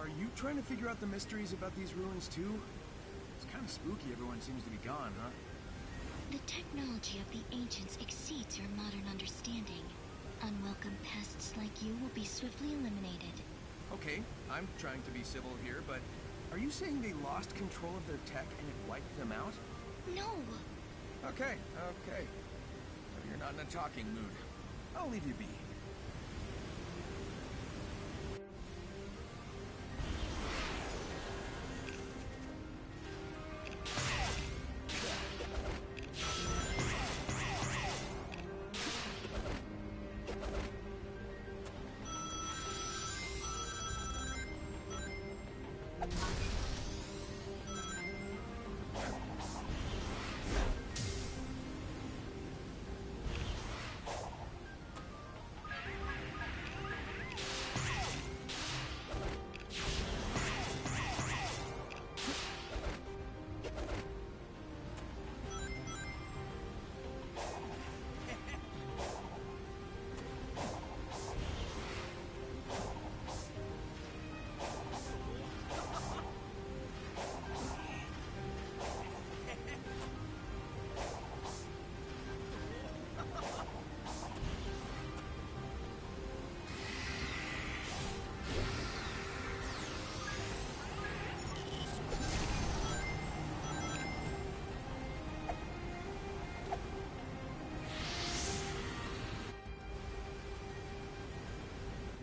Are you trying to figure out the mysteries about these ruins too? It's kind of spooky everyone seems to be gone, huh? The technology of the ancients exceeds your modern understanding. Unwelcome pests like you will be swiftly eliminated. Okay, I'm trying to be civil here, but are you saying they lost control of their tech and it wiped them out? No! Okay. So you're not in a talking mood. I'll leave you be.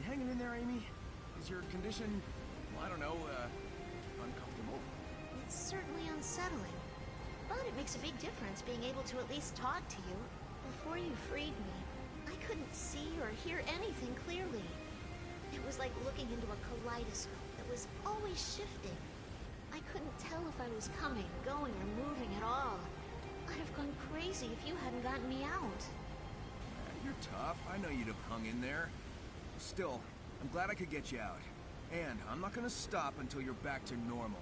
Hanging in there, Amy? Is your condition, well, I don't know, uncomfortable? It's certainly unsettling. But it makes a big difference being able to at least talk to you. Before you freed me, I couldn't see or hear anything clearly. It was like looking into a kaleidoscope that was always shifting. I couldn't tell if I was coming, going, or moving at all. I'd have gone crazy if you hadn't gotten me out. You're tough. I know you'd have hung in there. Still, I'm glad I could get you out. And I'm not gonna stop until you're back to normal.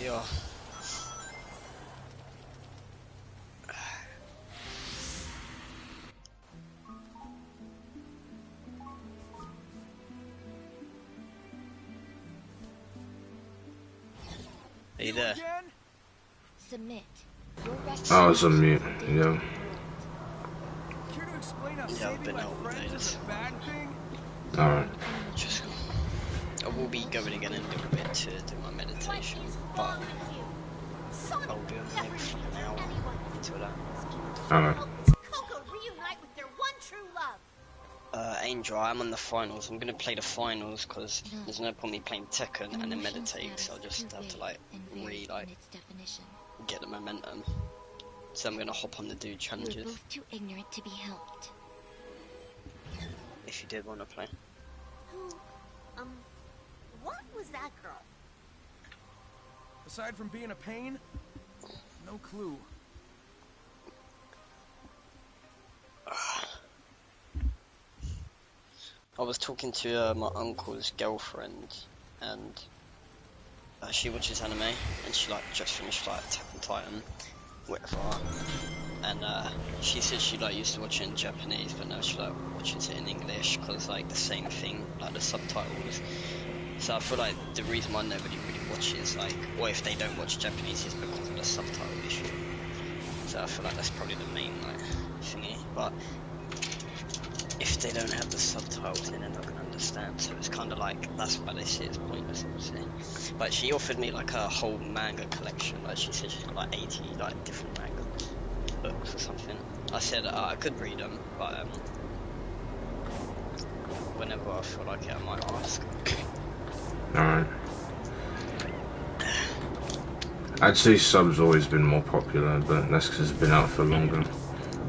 Yeah. Are you there? Again? Submit. I was on mute, yeah. Care to explain how Yeah, I've saving been my out all day, friends is that's a bad thing? Alright. Just, I will be going again in a little bit to do my meditation, but I'll be on maybe for like an hour until that. Alright. Coco reunite with their one true love. Angel, I'm on the finals. I'm gonna play the finals because there's no point me playing Tekken and then meditate, so I'll just have to like get the momentum. So I'm gonna hop on the do challenges. We're both too ignorant to be helped. If you did want to play. Who, what was that girl? Aside from being a pain, no clue. I was talking to my uncle's girlfriend, and she watches anime, and she like just finished like Attack on Titan, whatever. And she said she like used to watch it in Japanese, but now she like watches it in English because like the same thing, like the subtitles. So I feel like the reason why nobody really watches like, or if they don't watch Japanese, is because of the subtitle issue. So I feel like that's probably the main like thingy, but if they don't have the subtitles, then they're not going to understand. So it's kind of like, that's why they say it's pointless, obviously. But she offered me like a whole manga collection. Like she said she's got like 80 like different manga books or something. I said I could read them, but whenever I feel like it, I might ask. Alright. I'd say sub's always been more popular, but that's because it's been out for longer.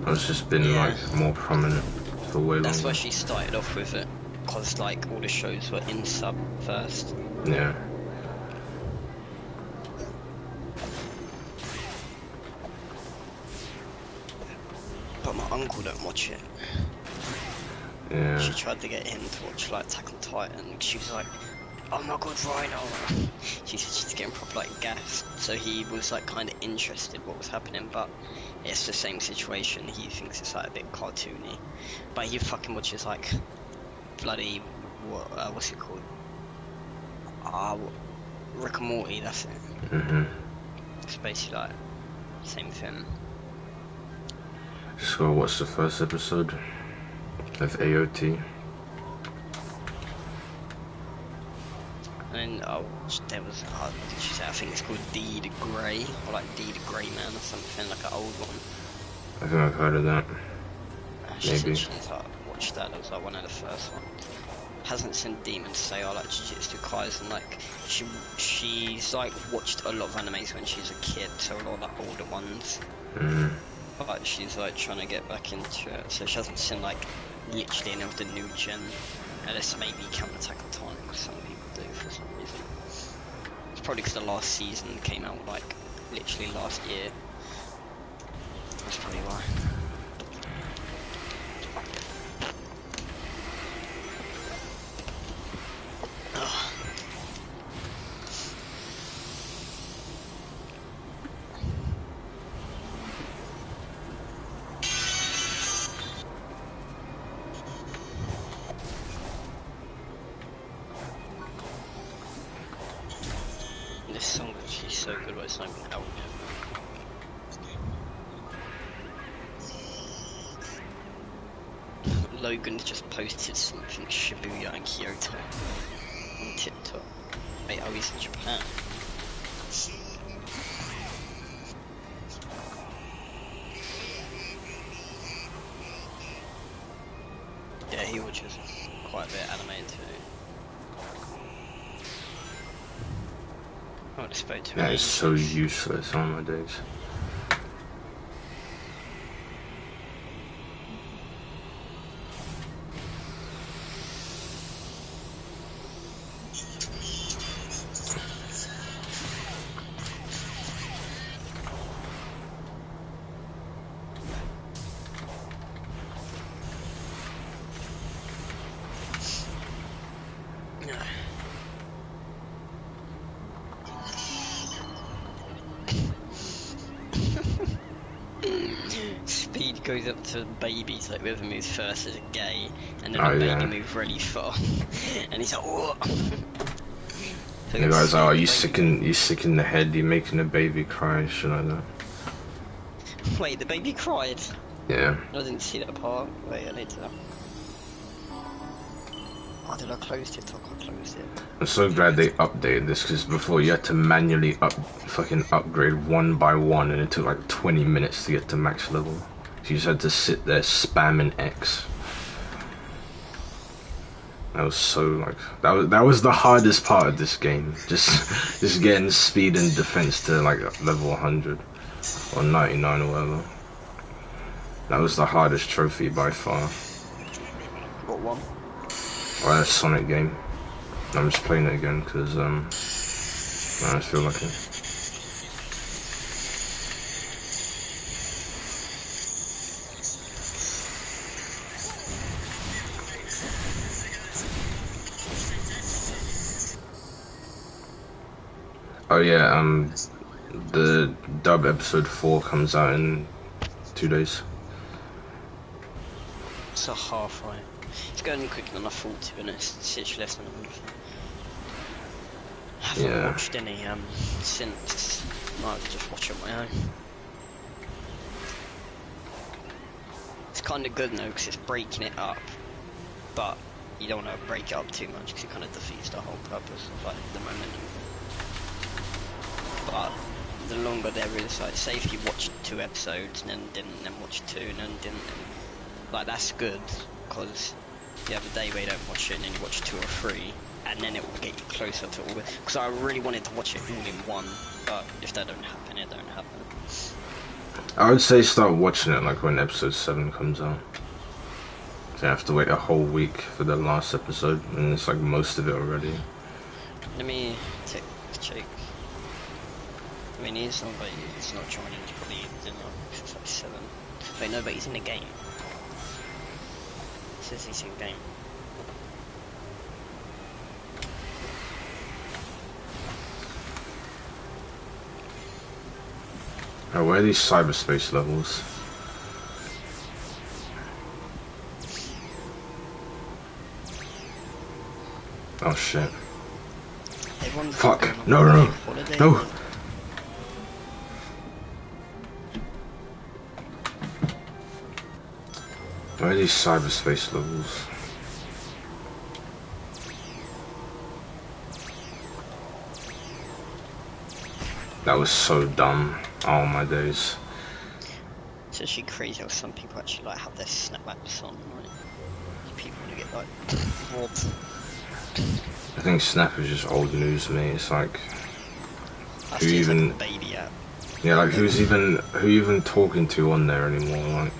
It's just been like more prominent for way longer. That's why she started off with it, because like all the shows were in sub first. Yeah. But my uncle don't watch it. Yeah. She tried to get him to watch like Attack on Titan. She was like, "Oh my god, Rhino!" She said she's getting proper like gassed. So he was like kind of interested what was happening, but it's the same situation. He thinks it's like a bit cartoony, but he fucking watches like bloody what's it called? Rick and Morty. That's it. It's basically like same thing. Just gotta watch the first episode of AOT. And then there was, what did she say? I think it's called D the Grey, or like D the Grey Man or something, like an old one. I think I've heard of that. She Maybe. said she's like watched that. That was like one of the first ones. Hasn't seen Demon Slayer, like Jujutsu Kaisen. Like she's like watched a lot of animes when she was a kid, so a lot of like older ones. But she's like trying to get back into it, so she hasn't seen like literally any of the new gen, unless maybe count Attack on Titan, because some people do for some reason. It's probably because the last season came out like literally last year. That's probably why. This song is actually so good, but it's not even out yet. Logan's just posted something Shibuya and Kyoto on TikTok. Wait, oh, he's in Japan. Yeah, he watches quite a bit of anime too. I would spoke to That is so useless. Oh my days. goes up to babies, like whoever moves first is a gay, and then Oh, the baby yeah. moves really far, and he's like, "What?" The guy's like, "Oh, you sick in the head? You're making a baby cry." Shit like that. Wait, the baby cried? Yeah. I didn't see that part. Wait, I need to... Oh, did I close it? I closed it. I'm so glad they updated this, because before you had to manually fucking upgrade one by one, and it took like 20 minutes to get to max level. So you just had to sit there spamming X. That was so like that was the hardest part of this game. Just getting speed and defense to like level 100 or 99 or whatever. That was the hardest trophy by far. What one? Well, that Sonic game. I'm just playing it again because I just feel like it. Oh yeah, the dub episode 4 comes out in 2 days. It's a halfway. It's going quicker than I thought, to be honest. It's literally less than a month. I haven't Yeah. watched any since. I just watch it on my own. It's kind of good though, because it's breaking it up, but you don't want to break it up too much because it kind of defeats the whole purpose of like the momentum. But the longer there is, like, say if you watch 2 episodes and then didn't, then watch 2 and then didn't, like, that's good, because you have a day where you don't watch it and then you watch 2 or 3, and then it will get you closer to all. Because I really wanted to watch it all in one, but if that don't happen, it don't happen. I would say start watching it like when episode 7 comes out. So you have to wait a whole week for the last episode, and it's like most of it already. Let me check. I mean, he's not joining, he's probably in it's like 7. Wait, no, but he's in the game. It says he's in the game. Oh, where are these cyberspace levels? Oh shit. Everyone's Fuck. going on No, no, no. holiday. No. Where are these cyberspace levels? That was so dumb. Oh my days. It's actually crazy how some people actually like have their snapbacks on, right? People who get like robbed. I think Snap is just old news to me. It's like, That's who just even? like the baby app. Yeah, like who even talking to on there anymore? Like,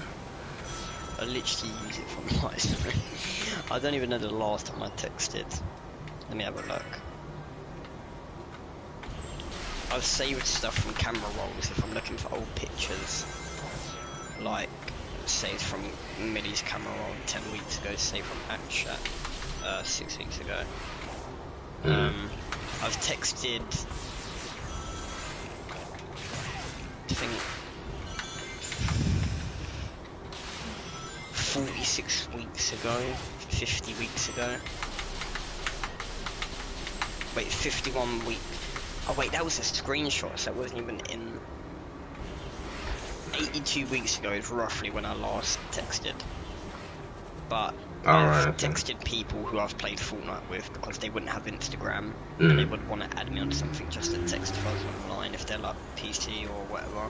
I literally use it for life. I don't even know the last time I texted. Let me have a look. I've saved stuff from camera rolls if I'm looking for old pictures. Like, saved from Millie's camera roll 10 weeks ago, saved from ActChat 6 weeks ago. I've texted, I think, 46 weeks ago, 50 weeks ago. Wait, 51 weeks. Oh wait, that was a screenshot, so that wasn't even in. 82 weeks ago is roughly when I last texted. But I've texted people who I've played Fortnite with because they wouldn't have Instagram and they would want to add me on something just to text us online if they're like PC or whatever.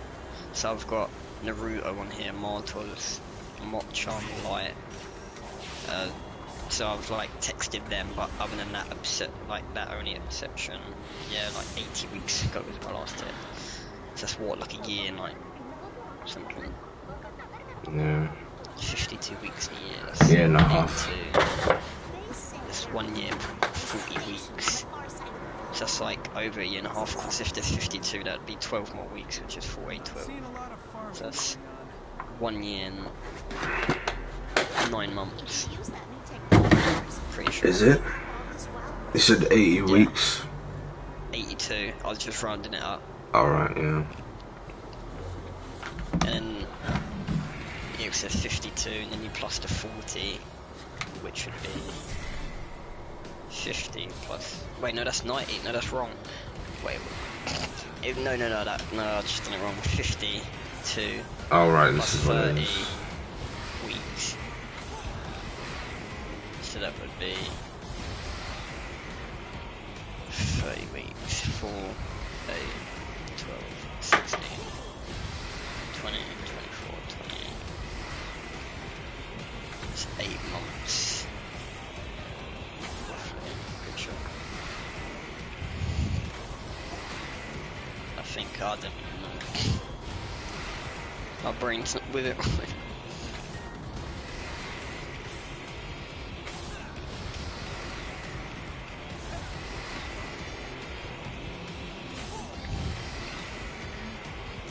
So I've got Naruto on here, Martos, Motchan, Light. So I've like texted them, but other than that, that only exception, yeah, like 80 weeks ago was my last text. So that's what, like a year, like something. yeah. 52 weeks a year. Year and a half. That's 1 year, 40 weeks. So that's like over a year and a half, because if there's 52, that'd be 12 more weeks, which is 4, 8, 12. So that's 1 year and 9 months. Pretty sure. Is it? You said 80 weeks? 82, I was just rounding it up. Alright, yeah. And says 52, and then you plus the 40, which would be 50 plus. Wait, no, that's 90. No, that's wrong. Wait. No, I just done it wrong. 52. Oh right, plus this is what it 30 is. weeks. So that would be 30 weeks. 4, 8, 12, 16, 20, 24, 28. It's 8 months. Roughly. Good job. I think I don't even know. My brain's not with it.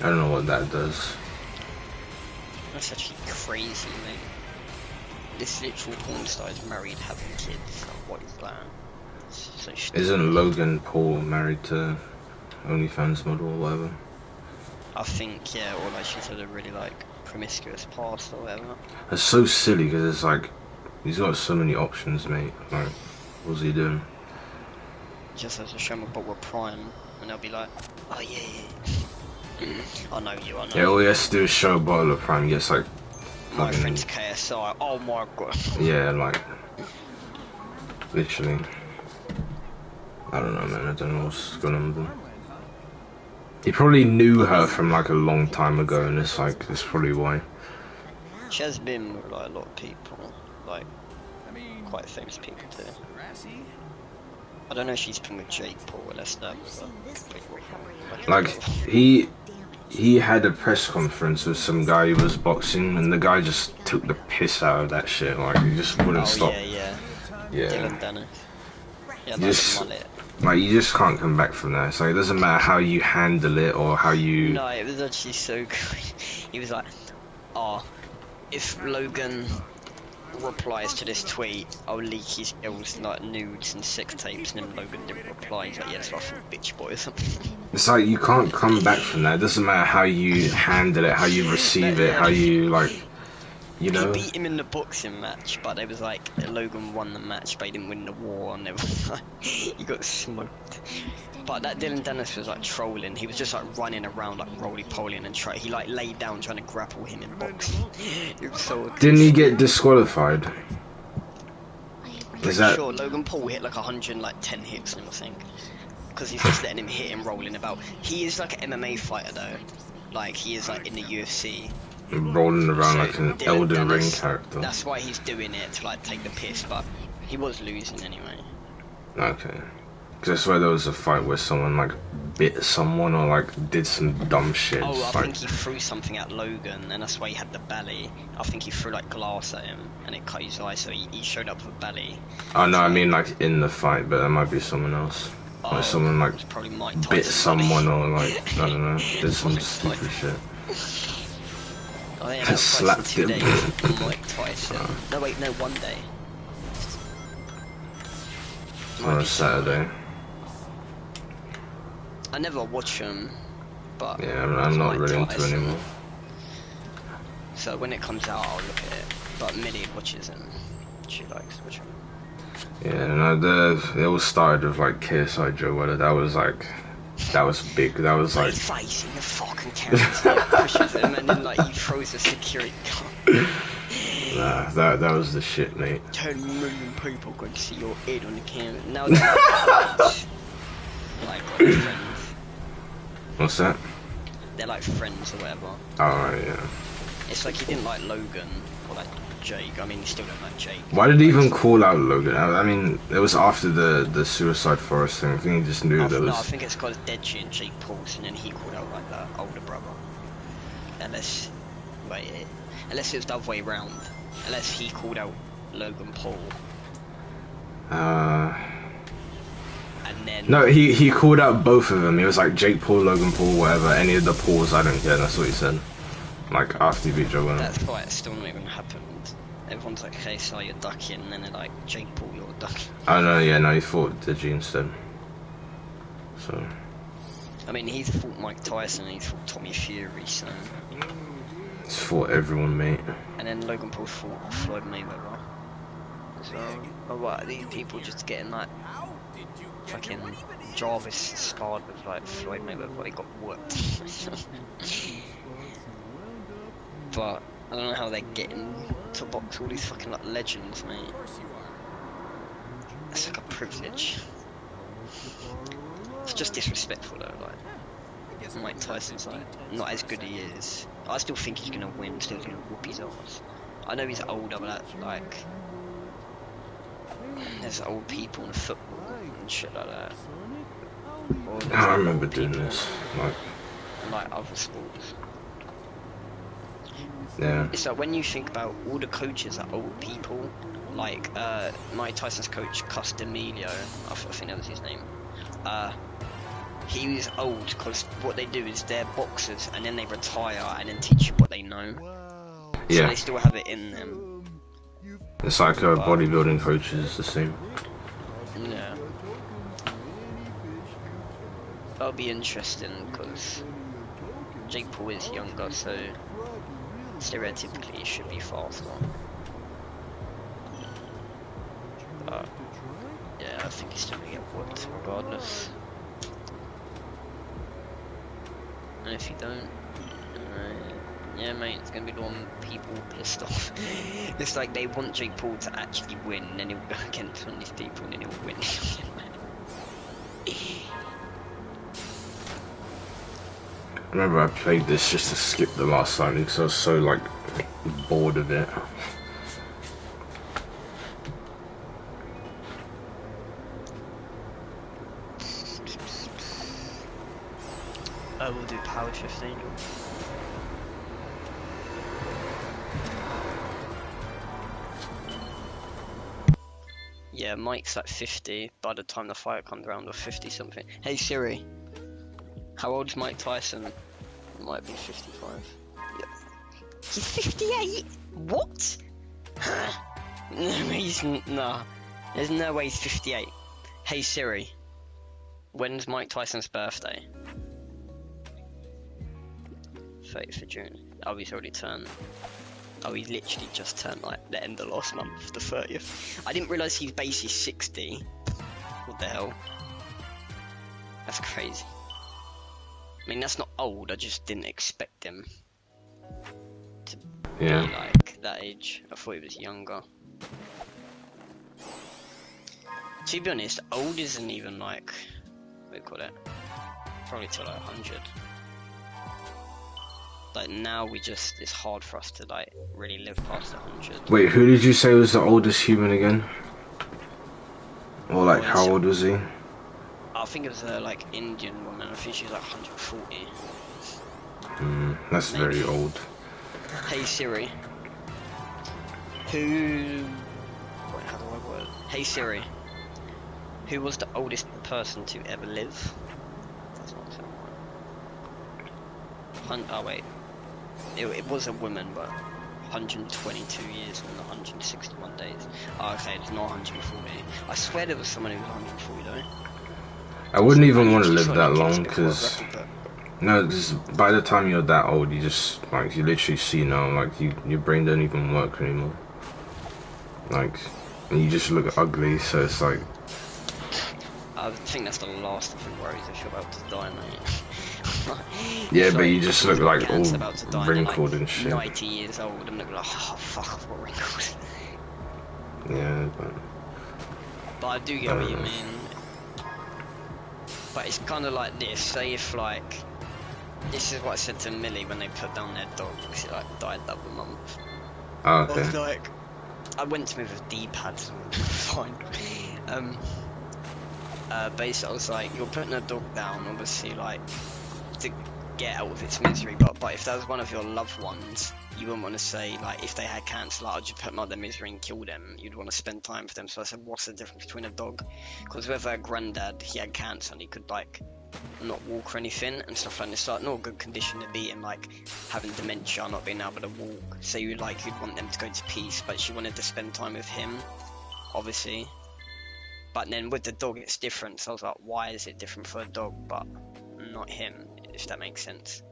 I don't know what that does. That's actually crazy, mate. This literal porn star is married, having kids. What is that? It's so stupid. Isn't Logan Paul married to OnlyFans model or whatever? I think, yeah, or like she's had a really like promiscuous past or whatever. It's so silly because it's like he's got so many options, mate. Like, what's he doing? Just has to show them a bottle of Prime, and they'll be like, oh yeah, I know you, I know. Yeah, all he has to do is show a bottle of Prime. He gets like My fucking- friend's KSI. Oh my god. Yeah, like literally. I don't know, man. I don't know what's going on with him. He probably knew her from like a long time ago, and it's like that's probably why. She has been with like a lot of people, like I mean, quite famous people too. grassy. I don't know if she's been with Jake Paul, unless that I've was seen this before, Henry. Like he had a press conference with some guy who was boxing, and the guy just took the piss out of that shit. Like he just wouldn't Oh stop. yeah. Yeah. Dylan Dennis. Yeah, Yes. that's a mullet. Like you just can't come back from that. So it doesn't matter how you handle it or how you. No, it was actually so good. He was like, oh, if Logan replies to this tweet, I'll leak his girls like nudes and sex tapes, and then Logan didn't reply. He's like, yeah, that's like a bitch boy or something. It's like you can't come back from that. It doesn't matter how you handle it, how you receive it, how you like. You know. He beat him in the boxing match, but it was like Logan won the match, but he didn't win the war, and it was like he got smoked. But that Dylan Dennis was like trolling. He was just like running around like roly-poly and he like laid down trying to grapple him in boxing. It was so. Didn't he get disqualified? Is that Sure, Logan Paul hit like 110 hits on him, I think, because he's just letting him hit him rolling about. He is like an MMA fighter though, like he is like in the UFC. rolling around like an Dylan Elden Ring Dennis, character? That's why he's doing it, to like take the piss, but he was losing anyway. Okay. Because I swear there was a fight where someone like bit someone or like did some dumb shit. Oh, I like, think he threw something at Logan, and that's why he had the belly. I think he threw like glass at him, and it cut his eye, so he showed up with a belly. oh no, I mean like in the fight, but that might be someone else. Oh, Like someone like it was probably Mike Tyson, bit someone buddy. or like I don't know, did some Mike stupid Tyson. shit. Oh yeah, that Slapped was 2 him. days. Mike Tyson. No wait, no, 1 day. Might On be a Saturday. I never watch them, but Yeah, I'm not Mike really into it Tyson. anymore. So when it comes out, I'll look at it. But Millie watches them. She likes watching them. Yeah, no, it all started with like KSI Joe Weller. That was big. That was like His face in the fucking camera, he pushes him, and then like he throws a security guard. nah, that was the shit, mate. 10 million people could see your head on the camera. Now they're like, friends. What's that? They're like friends or whatever. Alright, yeah. It's like he didn't like Logan or like Jake. I mean, he still don't like Jake. Why did he even call out Logan? I mean, it was after the Suicide Forest thing. I think he just knew there No, I was. think it's because Deji and Jake Paul's, and then he called out like the older brother. Unless it was the other way around. Unless he called out Logan Paul, and then No, he called out both of them. He was like Jake Paul, Logan Paul, whatever. Any of the Pauls, I don't care. That's what he said. Like after he beat Joe Weller. that fight still not even happened. Everyone's like, "Hey, so you're ducking," and then they're like, "Jake Paul, you're ducking." Oh no, yeah, no, he fought Digi instead. So. I mean, he's fought Mike Tyson and he's fought Tommy Fury, so It's for everyone, mate. And then Logan Paul fought Floyd Mayweather. So, but what, these people just getting like fucking Jarvis sparred with like Floyd Mayweather, but he got whooped. But I don't know how they're getting to box all these fucking like legends, mate. It's like a privilege. It's just disrespectful though, like Mike Tyson's like not as good as he is. I still think he's gonna win, still gonna whoop his ass. I know he's older, but like there's old people in football and shit like that. Or there's, I like, remember old doing people this. Like, in like other sports. yeah. It's like when you think about all the coaches are old people, like Mike Tyson's coach Cus D'Amelio, I think that was his name. He was old because what they do is they're boxers and then they retire and then teach you what they know. So Yeah. they still have it in them. It's like bodybuilding coaches, the same. Yeah. That'll be interesting because Jake Paul is younger, so stereotypically it should be faster. But yeah, I think he's still gonna get whooped regardless. And if you don't, yeah, mate, it's gonna be the one people pissed off. It's like they want Jake Paul to actually win, and then he'll go against one of these people, and then he'll win. I remember I played this just to skip the last time because I was so like bored of it. We'll do powerlifting. Yeah, Mike's like 50 by the time the fight comes around, or 50 something. Hey Siri, how old is Mike Tyson? He might be 55. Yep. He's 58? What? No, nah. There's no way he's 58. Hey Siri, when's Mike Tyson's birthday? 30th of June. Oh, he's already turned. Oh, he literally just turned like the end of last month, the 30th. I didn't realise he's basically 60. What the hell? That's crazy. I mean, that's not old, I just didn't expect him to be like that age. I thought he was younger. To be honest, old isn't even like, what do you call it? Probably till like 100. Like now it's hard for us to like really live past 100. Wait, who did you say was the oldest human again? Or like, how old was he? I think it was a like Indian woman. I think she was like 140. That's maybe. Very old. Hey Siri. Wait, how do I word? Hey Siri. Who was the oldest person to ever live? That's not so right. Oh wait. It was a woman, but 122 years and 161 days. Oh, okay, it's not 140. I swear there was someone who was 140 though. I wouldn't even want to live that long because by the time you're that old, you just like you literally see now, like your brain don't even work anymore. Like, and you just look ugly, so it's like. I think that's the last of your worries if you're about to die, mate. Yeah, so but you just look like all about to die wrinkled like and shit. 90 years old and look like, oh fuck, I've got wrinkles. Yeah, but I do get what you mean. But it's kind of like this. Say if like, this is what I said to Millie when they put down their dog because it like died the other month. Oh, okay. I was like, I went to move with D-pads and fine. Basically I was like, you're putting a dog down obviously like to get out of its misery, but if that was one of your loved ones, you wouldn't want to say like if they had cancer, like I'd just put them out of their misery and kill them. You'd want to spend time for them. So I said, what's the difference between a dog? Because with her granddad, he had cancer and he could like not walk or anything and stuff like that. It's like not a good condition to be in, like having dementia, not being able to walk. So you'd want them to go to peace, but she wanted to spend time with him, obviously. But then with the dog, it's different. So I was like, why is it different for a dog, but not him? If that makes sense.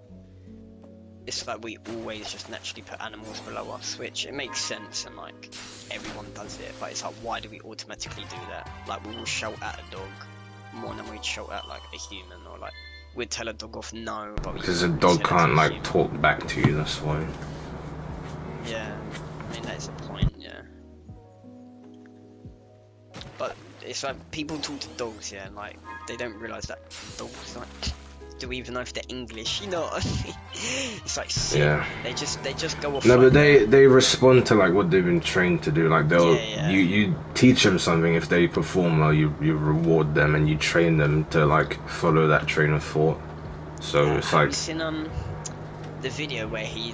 it's like we always just naturally put animals below us, which it makes sense and like everyone does it, but it's like, why do we automatically do that? Like we will shout at a dog more than we'd shout at like a human, or like we'd tell a dog off no, but Because a dog can't like talk back to you, that's why. Yeah, I mean that's the point, yeah. But it's like people talk to dogs, yeah, and like they don't realise that dogs like do even know if they're English, you know what I mean? It's like sick. Yeah. They just go off. No, like but they respond to like what they've been trained to do. Like they'll Yeah. you teach them something. If they perform well, you reward them and you train them to like follow that train of thought. So it's have like you seen the video where he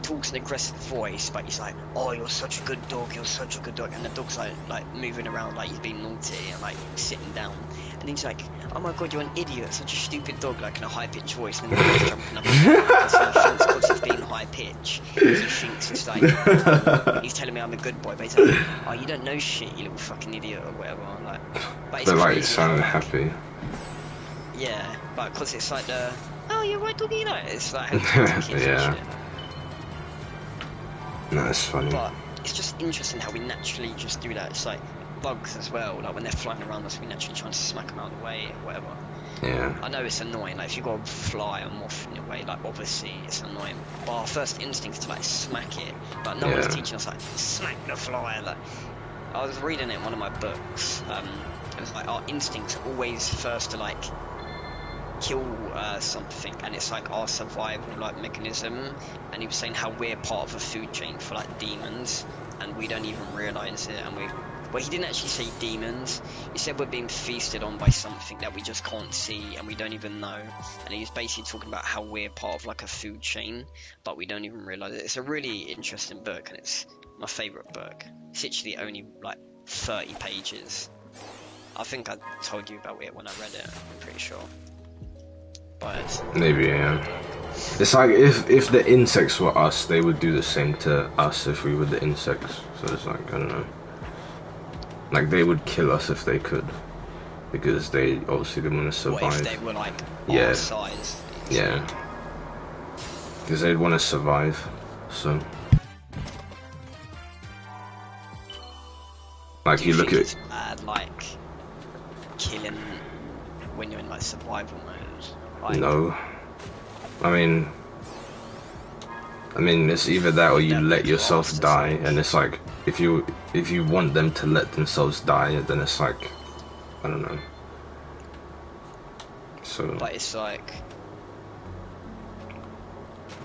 talks an aggressive voice, but he's like, "Oh, you're such a good dog. You're such a good dog," and the dog's like moving around like he's being naughty and like sitting down, and he's like, "Oh my god, you're an idiot. Such a stupid dog," like in a high pitched voice, and then he's jumping up because he thinks because he's being high pitched, he thinks it's like he's telling me I'm a good boy, but he's like, "Oh, you don't know shit, you little fucking idiot," or whatever. Like, but it's they're like crazy sounding how, like, happy. yeah, but because it's like the, "Oh, you're right, doggy," like it's like how kids and Yeah. shit. No, it's funny. But it's just interesting how we naturally just do that. It's like bugs as well, like when they're flying around us, we naturally try and smack them out of the way or whatever. Yeah. I know it's annoying, like if you've got a fly or moth in your way, like obviously it's annoying, but our first instinct is to like smack it, but no one's Yeah. teaching us like smack the fly. Like I was reading it in one of my books, it was like our instincts are always first to like kill something, and it's like our survival like mechanism, and he was saying how we're part of a food chain for like demons and we don't even realize it, and well, he didn't actually say demons, he said we're being feasted on by something that we just can't see and we don't even know, and he was basically talking about how we're part of like a food chain but we don't even realize it. It's a really interesting book and it's my favorite book. It's actually only like 30 pages. I think I told you about it when I read it, I'm pretty sure. But Maybe, yeah. It's like if the insects were us, they would do the same to us if we were the insects. So it's like, I don't know. Like they would kill us if they could, because they obviously didn't want to survive. what if they were like Yeah. our size? Yeah. Because they'd want to survive. So. Like Do you you look think at. it's bad, like killing when you're in like survival mode? Like, No. I mean, it's either that or you That let makes yourself sense, die, like- and it's like if you want them to let themselves die, then it's like, I don't know. So But it's like,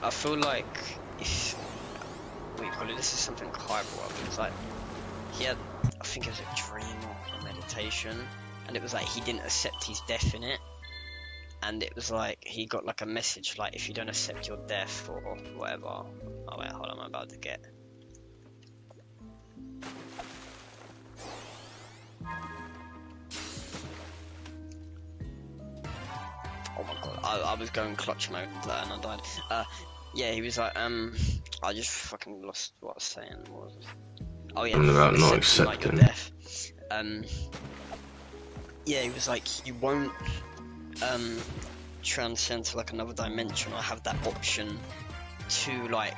I feel like if what do you call it? This is something Kai brought up. It was like he had, I think it was a dream or a meditation, and it was like he didn't accept his death in it. And it was like he got like a message like, if you don't accept your death or whatever. Oh wait, hold on, I'm about to get. Oh my god, I was going clutch mode and I died. Yeah, he was like, I just fucking lost what I was saying. What was it? Oh yeah, Something about not accepting, like, your accepting. death. Yeah, he was like, you won't transcend to like another dimension or have that option to like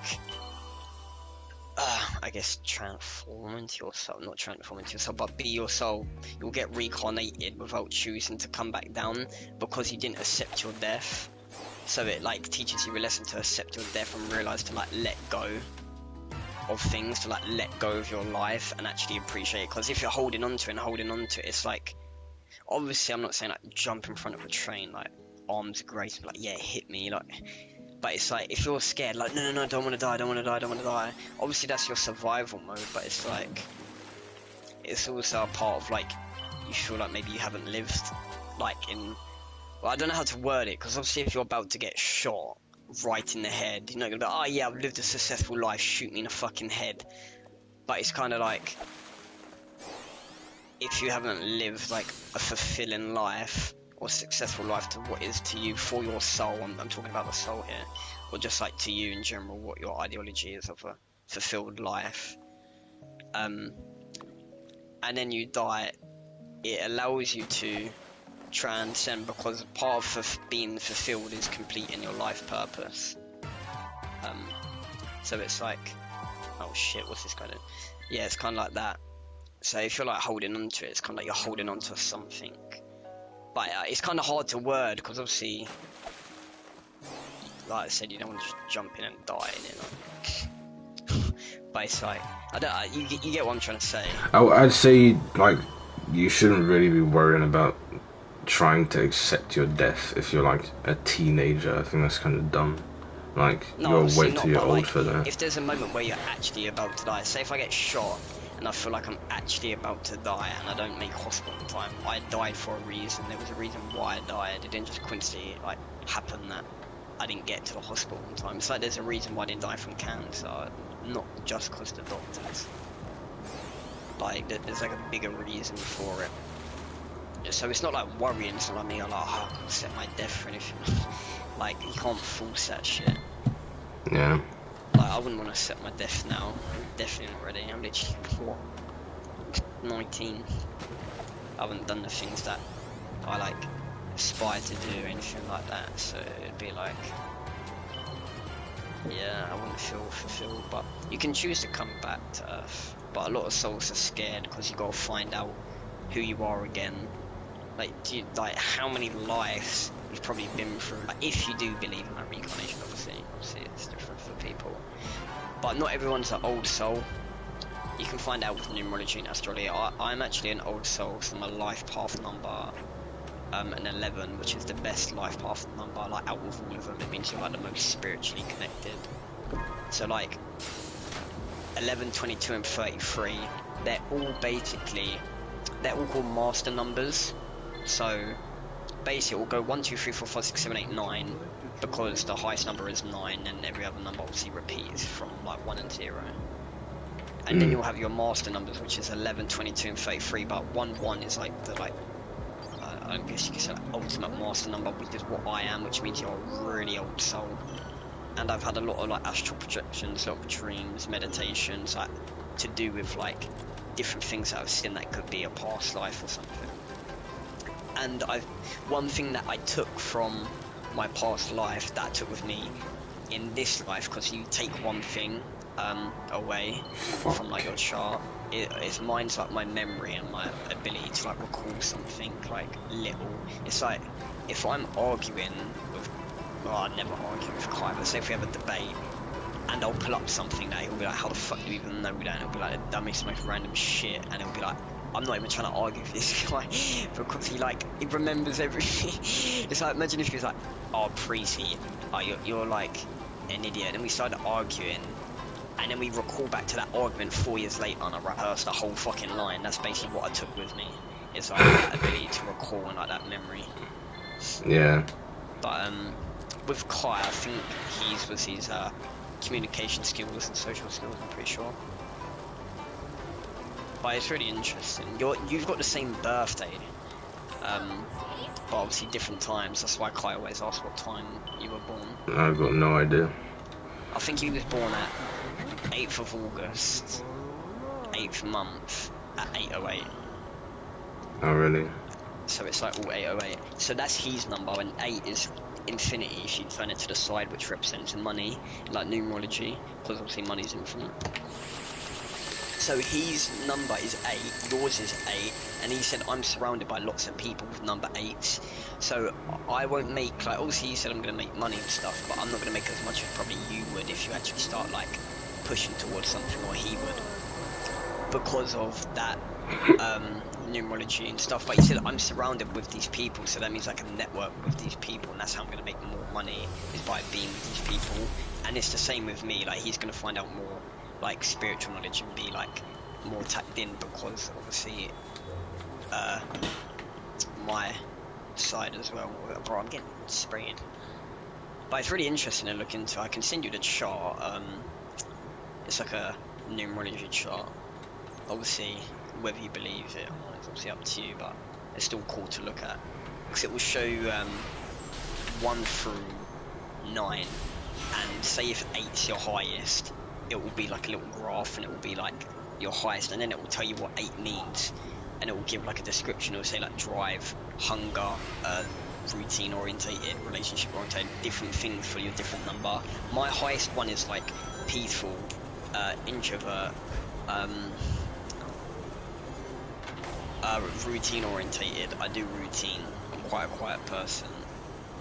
I guess transform into yourself, not transform into yourself, but be yourself. You'll get reincarnated without choosing to come back down because you didn't accept your death. So it like teaches you a lesson to accept your death and realize to like let go of things, to like let go of your life and actually appreciate it. Because if you're holding on to it, it's like, obviously I'm not saying like jump in front of a train like arms raised like, yeah, hit me, like, but it's like if you're scared like no, don't want to die, obviously that's your survival mode, but it's like it's also a part of like you feel like maybe you haven't lived like in, well, I don't know how to word it, because obviously if you're about to get shot right in the head, you're not gonna be like, oh yeah, I've lived a successful life, shoot me in the fucking head. But it's kind of like if you haven't lived like a fulfilling life or successful life to what is to you for your soul, I'm talking about the soul here, or just like to you in general, what your ideology is of a fulfilled life, and then you die, it allows you to transcend, because part of being fulfilled is completing your life purpose. So it's like, oh shit, what's this guy doing? Yeah, it's kind of like that. So if you're like holding on to it, it's kind of like you're holding on to something. But it's kind of hard to word, because obviously, like I said, you don't want to just jump in and die in it. Like. But it's like, you get what I'm trying to say. I'd say, like, you shouldn't really be worrying about trying to accept your death if you're like a teenager. I think that's kind of dumb. Like, No, you're way not, too old like, for that. if there's a moment where you're actually about to die, say if I get shot and I feel like I'm actually about to die and I don't make hospital in time, I died for a reason. There was a reason why I died. It didn't just coincidentally like happen that I didn't get to the hospital in time. It's like there's a reason why I didn't die from cancer, not just because the doctors. Like there's like a bigger reason for it. So it's not like worrying. It's not like me. I'm like, oh, I can't set my death or anything. Like you can't force that shit. Yeah. Like I wouldn't want to set my death now. I'm definitely not ready. I'm literally 19. I haven't done the things that I like aspire to do or anything like that. So it'd be like, yeah, I wouldn't feel fulfilled. But you can choose to come back to Earth. But a lot of souls are scared because you gotta find out who you are again. Like, how many lives you've probably been through. Like, if you do believe in that reincarnation, obviously it's different for people. But not everyone's an old soul. You can find out with numerology and astrology. I'm actually an old soul, so my life path number, an 11, which is the best life path number. Like out of all of them, it means you're like the most spiritually connected. So like 11, 22, and 33, they're all called master numbers. So basically we'll go 1, 2, 3, 4, 5, 6, 7, 8, 9, because the highest number is 9 and every other number obviously repeats from like 1 and 0. And then you'll have your master numbers, which is 11, 22, and 33, but 1, 1 is like the I guess you could say like ultimate master number, which is what I am, which means you're a really old soul. And I've had a lot of like astral projections, a lot of dreams, meditations, like to do with like different things that I've seen that could be a past life or something. And one thing that I took from my past life that I took with me in this life, because you take one thing away from like your chart, mine's like my memory and my ability to like recall something like little. It's like if I'm arguing with, well, I never argue with Kai, but say if we have a debate and I'll pull up something that he'll be like, how the fuck do you even know that? And it'll be like the dumbest, most random shit, and it'll be like, I'm not even trying to argue with this guy because he remembers everything. It's like, imagine if he was like, oh, Preeti, oh, you're like an idiot, and we started arguing, and then we recall back to that argument 4 years later, and I rehearsed the whole fucking line. That's basically what I took with me. It's like that ability to recall and like that memory. Yeah. But with Kai, I think his communication skills and social skills, I'm pretty sure. But it's really interesting. You've got the same birthday, but obviously different times. That's why Kai always asks what time you were born. I've got no idea. I think he was born at 8th of August, 8th month, at 8:08. Oh, really? So it's like all 808. So that's his number, and 8 is infinity if you turn it to the side, which represents money, like numerology, because obviously money's infinite. So his number is 8, yours is 8, and he said I'm surrounded by lots of people with number 8s. So I won't make, like, obviously he said I'm going to make money and stuff, but I'm not going to make as much as probably you would if you actually start like pushing towards something, or he would, because of that numerology and stuff. But he said I'm surrounded with these people, so that means I can network with these people, and that's how I'm going to make more money, is by being with these people. And it's the same with me, like he's going to find out more like spiritual knowledge and be like more tapped in, because obviously my side as well. Bro, I'm getting sprayed. But it's really interesting to look into. I can send you the chart. It's like a numerology chart. Obviously, whether you believe it or not, it's obviously up to you, but it's still cool to look at, because it will show 1 through 9, and say if 8's your highest, it will be like a little graph, and it will be like your highest, and then it will tell you what 8 means. and it will give like a description. It will say like drive, hunger, routine orientated, relationship orientated, different things for your different number. My highest one is like peaceful, introvert, routine orientated. I do routine. I'm quite a quiet person.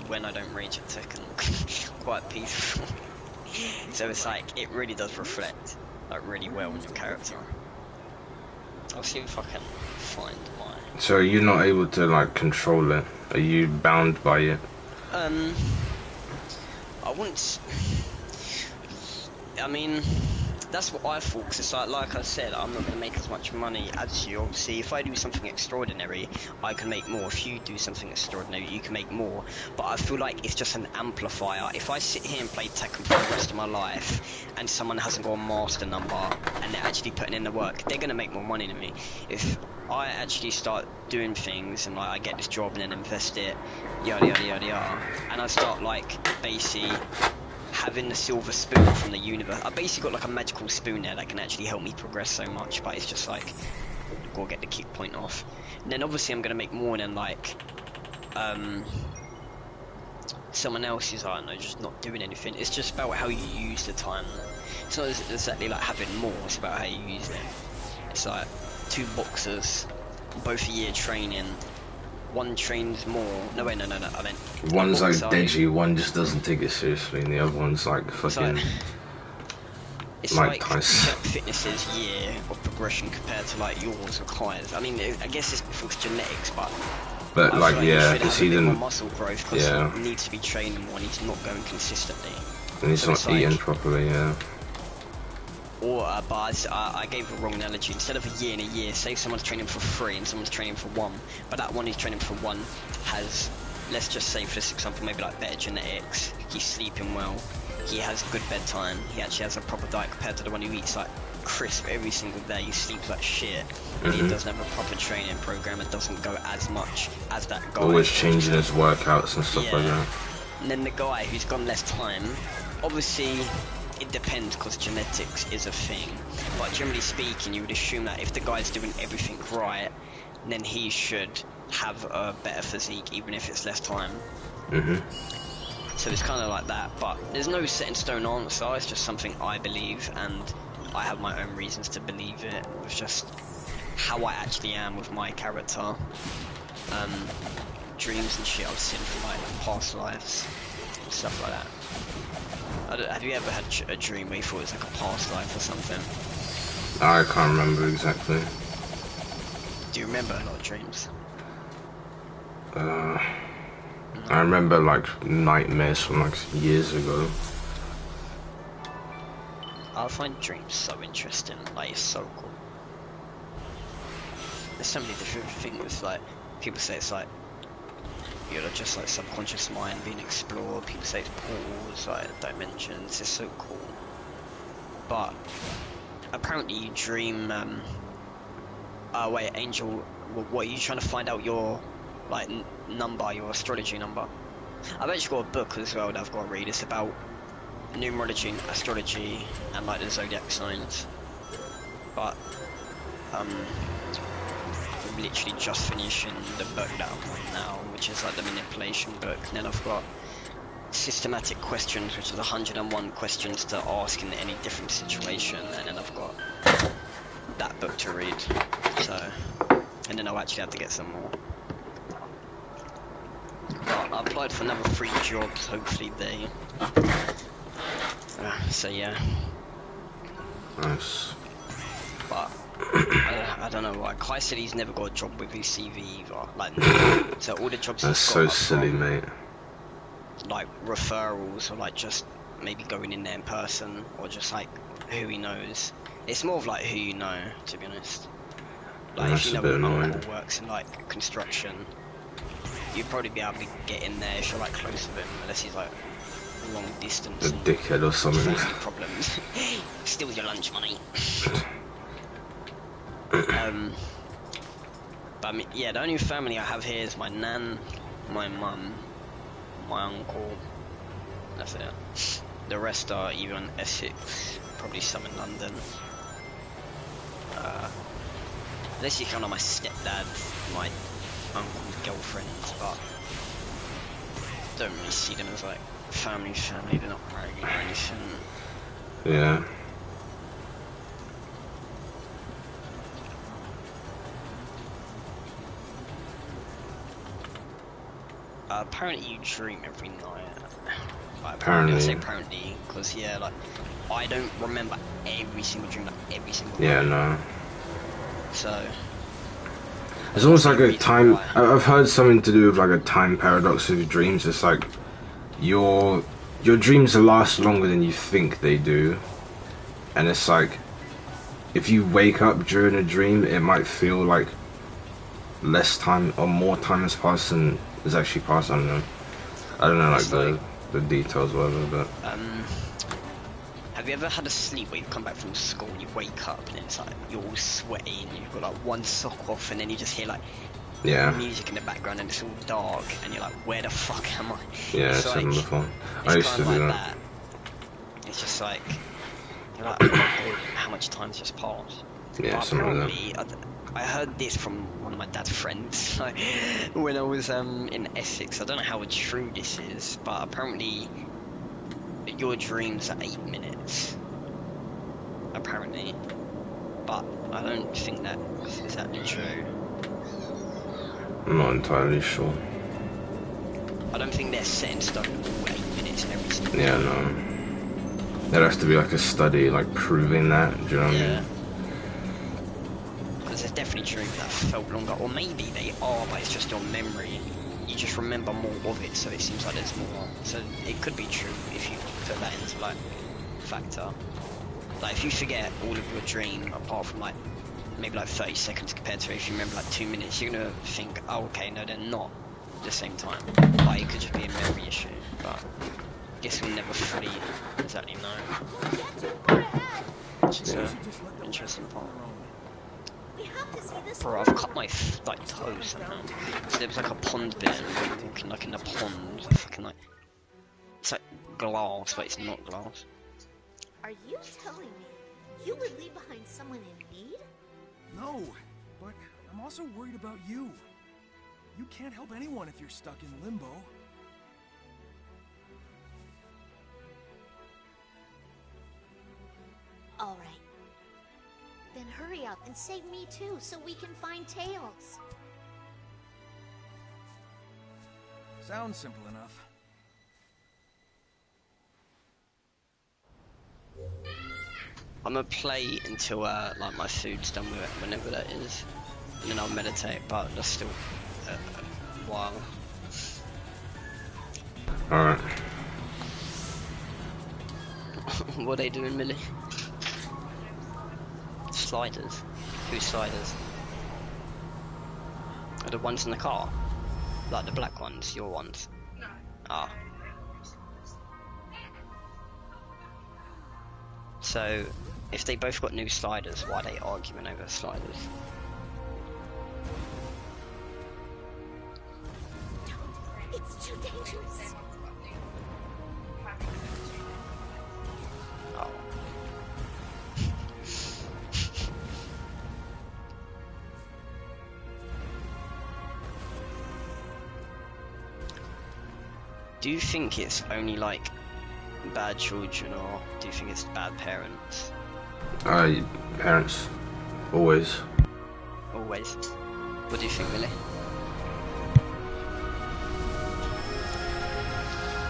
When I don't rage at Tekken, quite peaceful. So it's like, it really does reflect like really well on your character. I'll see if I can find my... So are you not able to like control it? Are you bound by it? I wouldn't... I mean, that's what I thought, because it's like I said, I'm not going to make as much money as you. Obviously, if I do something extraordinary, I can make more. If you do something extraordinary, you can make more. But I feel like it's just an amplifier. If I sit here and play Tekken for the rest of my life, and someone hasn't got a master number, and they're actually putting in the work, they're going to make more money than me. If I actually start doing things, and like I get this job and then invest it, yada yada yada yada, and I start like basically having the silver spoon from the universe. I basically got like a magical spoon there that can actually help me progress so much, but it's just like, go get the kick point off. And then obviously I'm gonna make more than like someone else is, I don't know, just not doing anything. It's just about how you use the time. It's not exactly like having more, it's about how you use it. It's like two boxers, both a year training. One trains more. No wait, no. I meant one's like Deji, one just doesn't take it seriously, and the other one's like fucking. It's like fitness's year of progression compared to like yours or Kai's. I mean, I guess it's because genetics, but I like yeah, because he didn't muscle growth because he needs to be training more and he's not going consistently. And he's not eating properly, yeah. Or, but I gave a wrong analogy. Instead of a year and a year, say someone's training for 3 and someone's training for 1, but that one who's training for 1 has, let's just say for this example, maybe like better genetics, he's sleeping well, he has a good bedtime, he actually has a proper diet compared to the one who eats like crisp every single day, he sleeps like shit, and he doesn't have a proper training program and doesn't go as much as that guy. Always changing his workouts and stuff like that. And then the guy who's gone less time, obviously, it depends because genetics is a thing, but generally speaking you would assume that if the guy's doing everything right, then he should have a better physique even if it's less time. So it's kind of like that, but there's no set in stone answer, it's just something I believe and I have my own reasons to believe it. It's just how I actually am with my character. Dreams and shit I've seen from like past lives, stuff like that. Have you ever had a dream where you thought it was like a past life or something? I can't remember exactly. Do you remember a lot of dreams? No. I remember like nightmares from like years ago. I find dreams so interesting, like it's so cool. There's so many different things, like people say it's like, you know, just like subconscious mind being explored. People say it's portals, like dimensions. It's so cool. But apparently you dream. Wait, Angel, what are you trying to find out your like number, your astrology number? I've actually got a book as well that I've got to read. It's about numerology, astrology, and like the zodiac signs. But I'm literally just finishing the book that I'm on now, which is like the manipulation book, and then I've got systematic questions, which is 101 questions to ask in any different situation, and then I've got that book to read, so, and then I'll actually have to get some more. But I applied for another 3 jobs, hopefully they, so yeah. Nice. But I don't know why. Kai said he's never got a job with his CV either. Like, so all the jobs That's he's so got silly, from, mate. like referrals or like just maybe going in there in person or just like who he knows. It's more of like who you know, to be honest. Like That's if you a know bit an annoying. uncle works in like construction, you'd probably be able to get in there if you're like close with him, unless he's like long distance. A dickhead or something. Family problems. Steals your lunch money. But I mean, yeah, the only family I have here is my nan, my mum, my uncle. That's it. The rest are either in Essex, probably some in London. Unless you count on my stepdad, my uncle's girlfriend, but don't really see them as like family, they're not married or anything. Yeah. Apparently you dream every night. Like, Apparently. I say apparently, because yeah, like, I don't remember every single dream, like every single Yeah, night. no. So... It's almost like a time... I've heard something to do with like a time paradox of your dreams. It's like, your dreams last longer than you think they do. And it's like, if you wake up during a dream, it might feel like less time or more time has passed than has actually passed. I don't know like the details or whatever, but have you ever had a sleep where you come back from school, you wake up and it's like you're all sweaty and you've got like one sock off and then you just hear like music in the background and it's all dark and you're like, where the fuck am I? Yeah, it's like, before. I used to do that. It's just like, you're like, oh my god, how much time's just passed? Yeah, but something like that. I heard this from one of my dad's friends like, when I was in Essex. I don't know how true this is, but apparently your dreams are 8 minutes. Apparently. But I don't think that is exactly true. I'm not entirely sure. I don't think they're set in stone all 8 minutes every single Yeah, no. There has to be like a study like proving that, do you know what I mean? Because there's definitely dreams that felt longer, or maybe they are, but it's just your memory. You just remember more of it, so it seems like there's more. So it could be true if you put that into like factor. Like if you forget all of your dream apart from like maybe like 30 seconds compared to if you remember like 2 minutes, you're gonna think, oh okay, no, they're not at the same time. Like it could just be a memory issue, but I guess we'll never fully exactly know. Which is an interesting part. Bro, I've cut my like toes somehow. So there was like a pond bit and we were walking like in the pond, fucking like, it's like glass, but it's not glass. Are you telling me you would leave behind someone in need? No, but I'm also worried about you. You can't help anyone if you're stuck in limbo. All right. Then hurry up and save me too, so we can find Tails. Sounds simple enough. I'm gonna play until like my food's done with it, whenever that is, and then I'll meditate. But that's still a while. All right. What are they doing, Millie? Sliders? Whose sliders? Are the ones in the car? Like the black ones, your ones? No. Ah. So, if they both got new sliders, why are they arguing over sliders? It's too dangerous. Oh. Do you think it's only like bad children, or do you think it's bad parents? Parents. Always. Always. What do you think, Millie?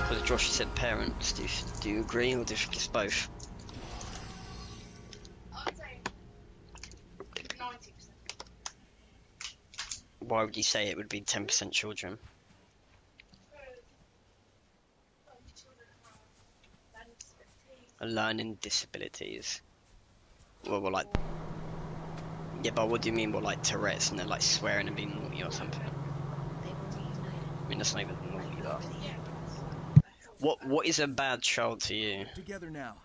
Because Josh said parents. Do you agree, or do you think it's both? I'd say 90%. Why would you say it would be 10% children? Learning disabilities. Well, like, yeah, but what do you mean by like Tourette's and they're like swearing and being naughty or something? I mean, that's not even naughty, though. What is a bad child to you? Together now.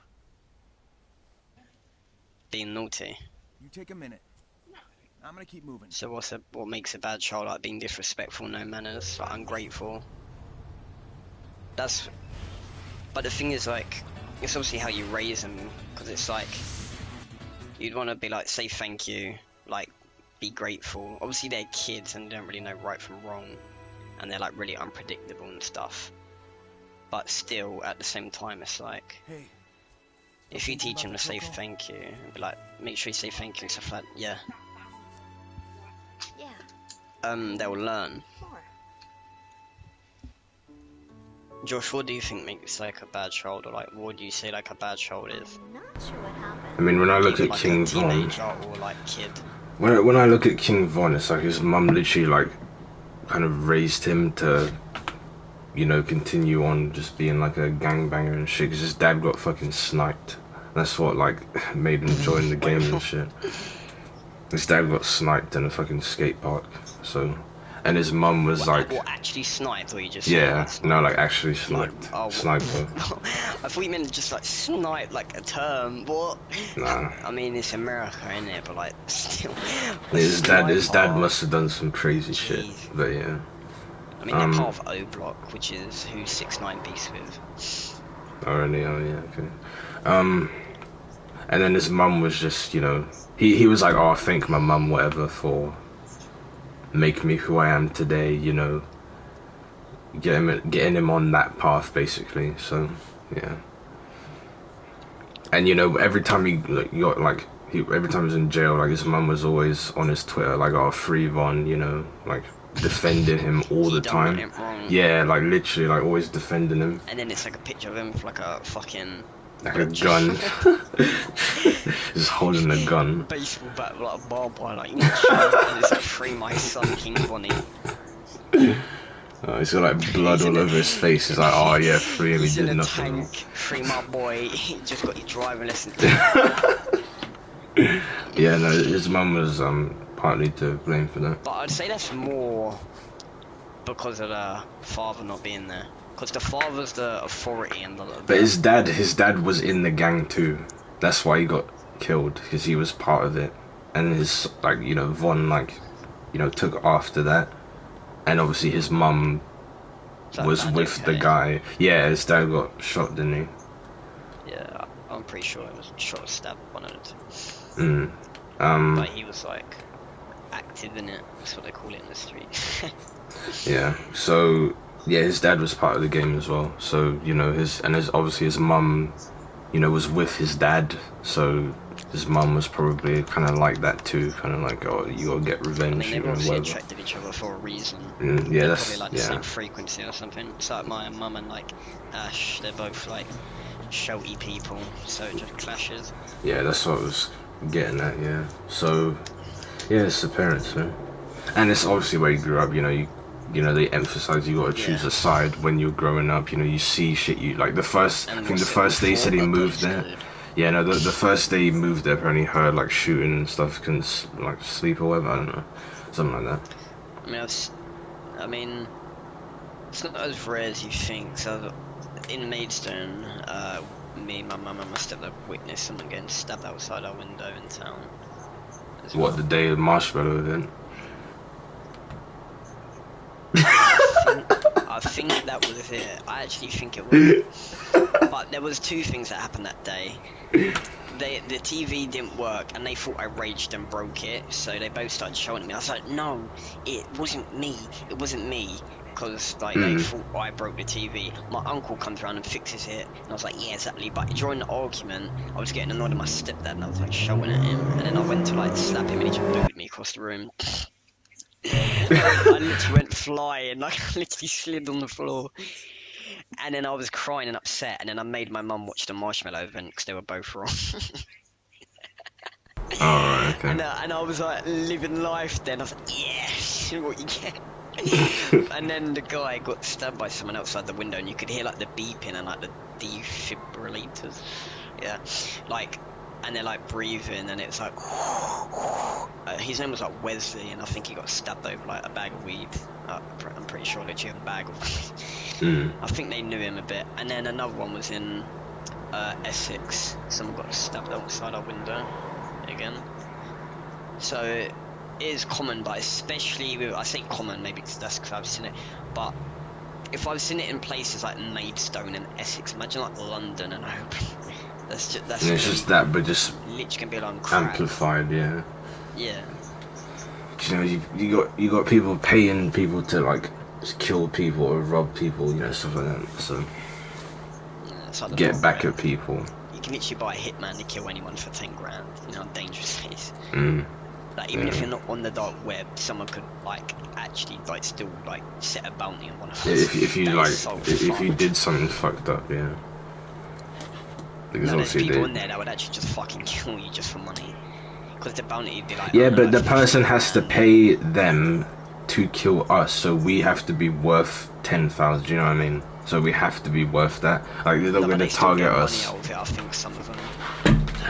Being naughty. You take a minute. I'm gonna keep moving. So what makes a bad child? Like being disrespectful, no manners, like ungrateful. But the thing is, like, it's obviously how you raise them, because it's like you'd want to be like, say thank you, like be grateful. Obviously they're kids and don't really know right from wrong, and they're like really unpredictable and stuff. But still, at the same time, it's like, Hey, if you teach them to say Choco? thank you, and be like, make sure you say thank you and stuff like, yeah, Yeah, they'll learn. more. Josh, what do you think makes like a bad child, or like what do you say like a bad child is? I'm not sure what happened. I mean, when I look Either at like King a Von, teenager or like kid. when I look at King Von, it's like his mum literally like kind of raised him to, you know, continue on just being like a gangbanger and shit. Cause his dad got fucking sniped. That's what like made him join the game and shit. His dad got sniped in a fucking skate park. So, and his mum was like, What, actually sniped, or you just yeah, sniped? no, like actually sniped, Oh, sniper. I thought you meant just like snipe, like a term. What? Nah. I mean, it's America, isn't it? But like, still. His dad Sniper. must have done some crazy shit. Jeez. But yeah. I mean, they're part of O Block, which is who 6ix9ine beefs with. Already, oh yeah, okay. And then his mum was just, you know, he was like, oh, thank my mum, whatever, for making me who I am today, you know, getting him on that path, basically. So, yeah. And you know, every time he got like, every time he was in jail, like his mum was always on his Twitter, like, oh, free Von, you know, like defending him all He the done time. nothing wrong. Yeah, like literally, like always defending him. And then it's like a picture of him with like a fucking Like a gun. Just holding a gun. baseball bat with like a barbed wire, like, and it's like free my son King Bonnie. He's got like blood all over his face. He's like, oh yeah, free him, he He's in did a nothing. tank, free my boy, he just got your driving lesson. Yeah, no, his mum was partly to blame for that. But I'd say that's more because of the father not being there. Because the father's the authority and the... But his dad was in the gang too. That's why he got killed, because he was part of it. And his, like, you know, Von, like, you know, took after that. And obviously his mum was with the guy. Yeah, his dad got shot, didn't he? Yeah, I'm pretty sure it was shot or stabbed, one of the two. Mm. But he was like active in it. That's what they call it in the street. Yeah. So yeah, his dad was part of the game as well. So you know obviously his mum, you know, was with his dad. So his mum was probably kind of like that too. Kind of like, oh, you gotta get I revenge. mean, they You were know, obviously whatever. attracted to each other for a reason. Yeah, They're that's probably like the yeah. same frequency or something. It's like my mum and like Ash, they're both like shouty people, so it just clashes. Yeah, that's what I was getting at. Yeah. So yeah, it's the parents, man. And it's obviously where you grew up. You know, they emphasize you gotta choose Yeah. a side when you're growing up. You know, you see shit. You like the first. I And think the what's it, first day he said he before moved there. postcode? Yeah, no, the first day he moved there, apparently heard like shooting and stuff, couldn't like sleep or whatever. I don't know, something like that. I mean, it's not as rare as you think. So in Maidstone, me, my mum, and my stepdad witnessed someone getting stabbed outside our window in town. As What, well. the day of the marshmallow event? I think that was it. I actually think it was. But there was two things that happened that day. The TV didn't work, and they thought I raged and broke it, so they both started shouting at me. I was like, no, it wasn't me. It wasn't me. Because like they thought I broke the TV. My uncle comes around and fixes it, and I was like, yeah, exactly. But during the argument, I was getting annoyed at my stepdad, and I was like shouting at him, and then I went to like slap him, and he just booted me across the room. I literally went flying, like I literally slid on the floor. And then I was crying and upset, and then I made my mum watch the marshmallow event because they were both wrong. Oh, right, okay. And I was like living life then. I was like, yeah, what you get. And then the guy got stabbed by someone outside the window, and you could hear like the beeping and like the defibrillators. Yeah, like, and they're like breathing, and it's like, his name was like Wesley, and I think he got stabbed over like a bag of weed. I'm pretty sure literally a bag of weed. I think they knew him a bit. And then another one was in Essex. Someone got stabbed outside our window again. So it is common, but especially with, I say common, maybe that's because I've seen it, but if I've seen it in places like Maidstone and Essex, imagine like London and Hope. that's And it's just that, but just literally gonna be like crap. amplified, yeah. Yeah. you know, you got people paying people to like kill people or rob people, you know, stuff like that. So Yeah, it's like the get whole back way. at people. You can literally buy a hitman to kill anyone for 10 grand. You know how dangerous it is. Mm. Like even if Yeah. you're not on the dark web, someone could like actually like still like set a bounty on one of us. Yeah, if you That like is so if you fucked. did something fucked up, yeah. Because No, there's obviously people they. in there that would actually just fucking kill you just for money. Because the bounty would be like, Yeah, I don't but know, the 50 person has to grand. pay them to kill us, so we have to be worth 10,000. You know what I mean? So we have to be worth that. Like they're No, not but going to they still target get us. money out of it. I think some of them.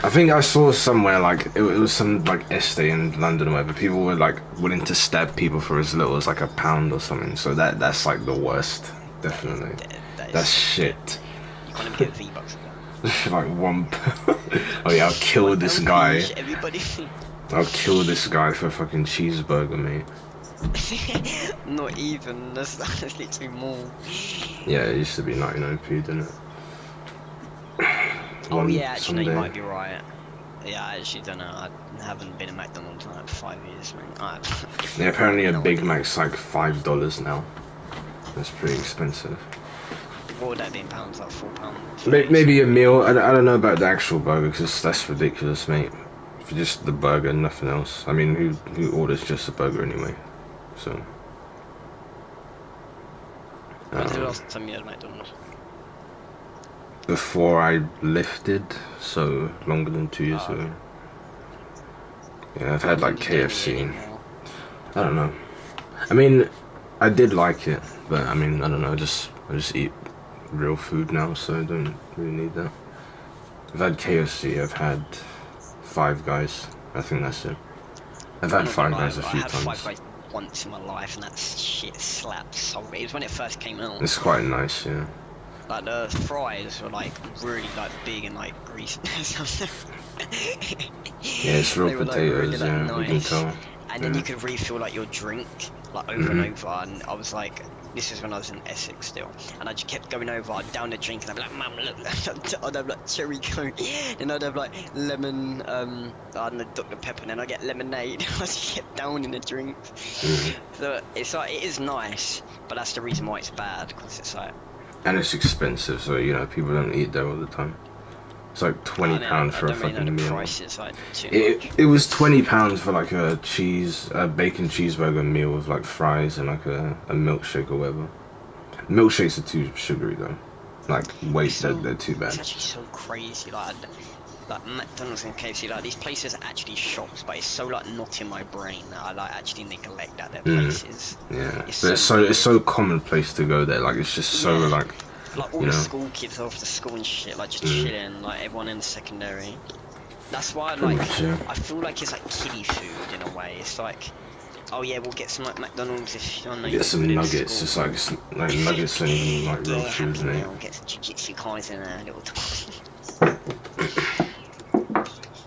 I think I saw somewhere like it was some like estate in London or whatever. People were like willing to stab people for as little as like £1 or something. So that's like the worst, definitely. That is That's so shit. You can't even get V-Bucks for that. Like one. Oh yeah, I'll kill this £1 guy. each, everybody. I'll kill this guy for a fucking cheeseburger, mate. Not even. That's literally more. Yeah, it used to be 99p, didn't it? Oh yeah, actually, no, you someday. might be right. Yeah, I actually don't know. I haven't been at McDonald's in like 5 years, man. Yeah, apparently a No Big idea. Mac's like $5 now. That's pretty expensive. What would that be in pounds? Like £4? Maybe a meal. I don't know about the actual burger because that's ridiculous, mate. For just the burger, nothing else. I mean, who orders just a burger anyway? So. When's the last time you had McDonald's? Before I lifted, so longer than 2 years Oh, ago. Yeah, I've had like Don't eat KFC. anymore. I don't know. I mean, I did like it, but I mean, I don't know. I just eat real food now, so I don't really need that. I've had KFC. I've had Five Guys. I think that's it. I've had I'm not Five gonna Guys a lie, few I had times. Five Guys once in my life, and that shit slapped so bad. It was when it first came out. It's quite nice, yeah. Like the fries were like really like big and like greasy. Yeah, it's real They were, like, potatoes. really, like, Yeah, you can nice. tell. And then Yeah. you could refill like your drink like over and over, and I was like, this is when I was in Essex still, and I just kept going over, I'd down the drink, and I'd be like, Mum, look, I'd have like cherry coke, and I'd have like lemon, I don't know, Dr. Pepper, and then I get lemonade. I just kept downing the drink. So it's like, it is nice, but that's the reason why it's bad, because it's like, And it's expensive, so you know people don't eat there all the time. It's like £20 for a I don't really know fucking the meal. price is like too much. It was £20 for like a bacon cheeseburger meal with like fries and like a milkshake or whatever. Milkshakes are too sugary though. Like wait, they're too It's bad. actually so crazy, like McDonald's and KFC, like these places are actually shops, but it's so like not in my brain that I like actually neglect that they're places. Yeah, It's but so it's so commonplace to go there. Like it's just so Yeah. like Like all you the know. school kids after school and shit, like just chilling, like everyone in the secondary. That's why like much, yeah. I feel like it's like kiddie food in a way. It's like, oh yeah, we'll get some like McDonald's if you know. Get some nuggets. It's like nuggets and like real Yeah, food, Happy mate. Meal, get some jiu-jitsu guys in there, little.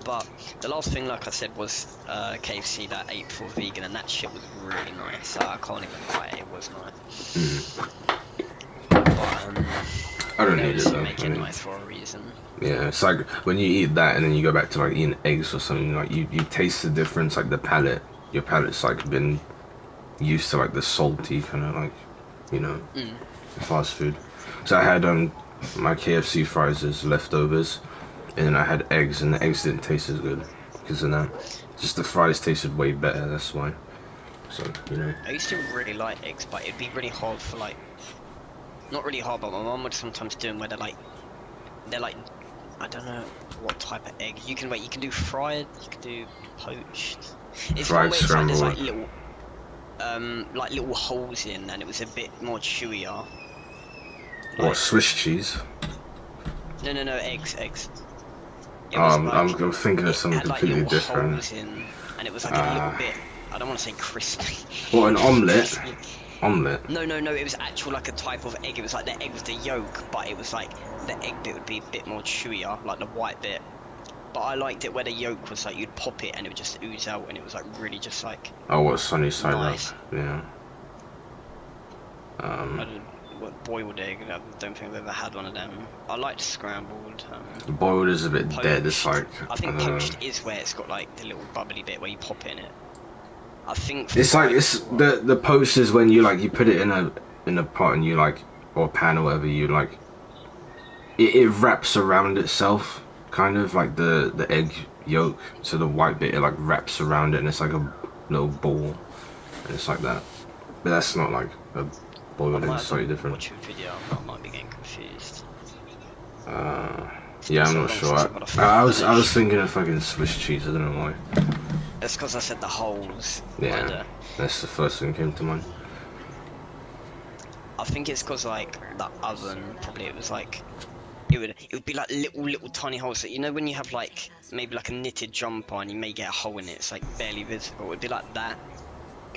But the last thing, like I said, was KFC that I ate for vegan, and that shit was really nice. I can't even lie, it was nice. But I don't they need it obviously though. make I it mean, nice for a reason. yeah, it's like when you eat that and then you go back to like eating eggs or something. Like you taste the difference. Like the palate, your palate's like been used to like the salty kind of like, you know, fast food. So I had my KFC fries as leftovers, and then I had eggs, and the eggs didn't taste as good because of that. Just the fries tasted way better. That's why. So you know. I used to really like eggs, but it'd be really hard for like, not really hard, but my mum would sometimes do them where they're like, I don't know what type of egg. You can do fried, you can do poached. It's Fried, one where it's like there's like scrambled. little holes in, and it was a bit more chewier. Or Like, Swiss cheese. no, eggs. It was I'm thinking of it something had like completely little different. holes in, and it was like a little bit. I don't want to say crispy. What, an omelette? Omelette. No, it was actual like a type of egg. It was like the egg was the yolk, but it was like the egg bit would be a bit more chewier, like the white bit. But I liked it where the yolk was like you'd pop it and it would just ooze out, and it was like really just like Oh, what, sunny side nice. up? Yeah. I don't, what boiled egg. I don't think I've ever had one of them. I liked scrambled. Boiled is a bit dead. It's Poached. like I think don't know. poached is where it's got like the little bubbly bit where you pop it in it. I think It's like it's the post is when you like you put it in a pot and you like or pan or whatever you like. It wraps around itself, kind of like the egg yolk. So the white bit it like wraps around it and it's like a little ball, and it's like that. But that's not like a boiled egg. It's slightly different. Watch a video. I might be getting confused. Yeah, I'm not sure. I was thinking of fucking Swiss cheese. I don't know why. That's because I said the holes. Yeah, that's the first thing that came to mind. I think it's because like the oven probably it was like it would be like little tiny holes that you know when you have like maybe like a knitted jumper and you may get a hole in it. It's like barely visible. It'd be like that.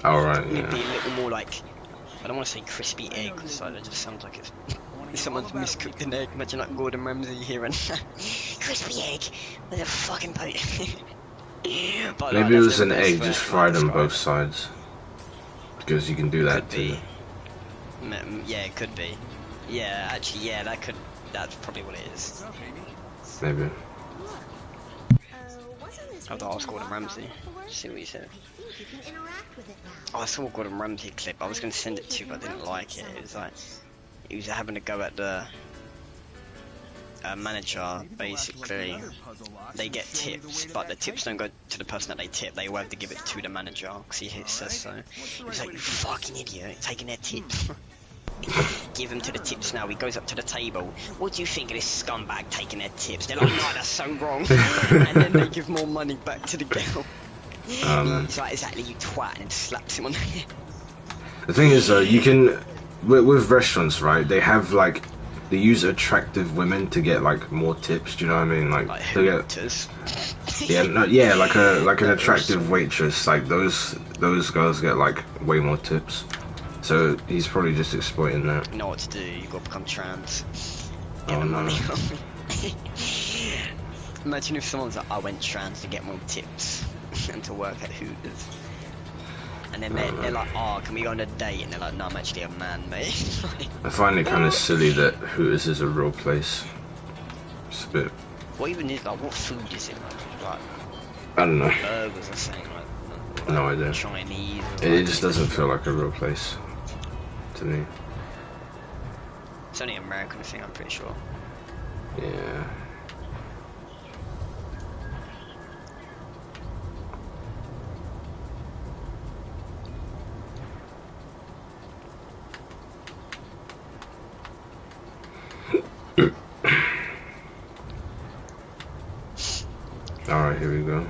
All right. It'd be a little more like I don't want to say crispy egg because that just sounds like it's. If someone's miscooked an egg, imagine like Gordon Ramsay here and crispy egg with a fucking boat. But maybe it was an egg just fried on both sides. Because you can do that too. Yeah, it could be. Yeah, actually, yeah, that's probably what it is. Maybe. I thought I was Gordon Ramsay. See what you said. I think you can interact with it now. Oh, I saw a Gordon Ramsay clip. I was going to send it to you, but I didn't like it. It was like he was having a go at the manager. Basically, they get tips, but the tips don't go to the person that they tip. They will have to give it to the manager because he says so. He was like, "You fucking idiot, taking their tips." Give him to the tips now. He goes up to the table. What do you think of this scumbag taking their tips? They're like, no, that's so wrong. And then they give more money back to the girl. He's like, exactly, you twat, and slaps him on the head. The thing is, you can with restaurants, right? They have like they use attractive women to get like more tips. Do you know what I mean? Like they get, yeah, like an attractive waitress. Like those girls get like way more tips. So he's probably just exploiting that. You know what to do, you gotta become trans. Get the money. Imagine if someone's like, I went trans to get more tips and to work at Hooters. And then they're like, oh, can we go on a date? And they're like, no, I'm actually a man, mate. I find it kind of silly that Hooters is a real place. It's a bit... What even is, like, what food is it? Like I don't know. Burgers or something, like no idea. Chinese. It just doesn't feel like a real place. To me. It's only an American thing, I'm pretty sure. Yeah. Alright, here we go.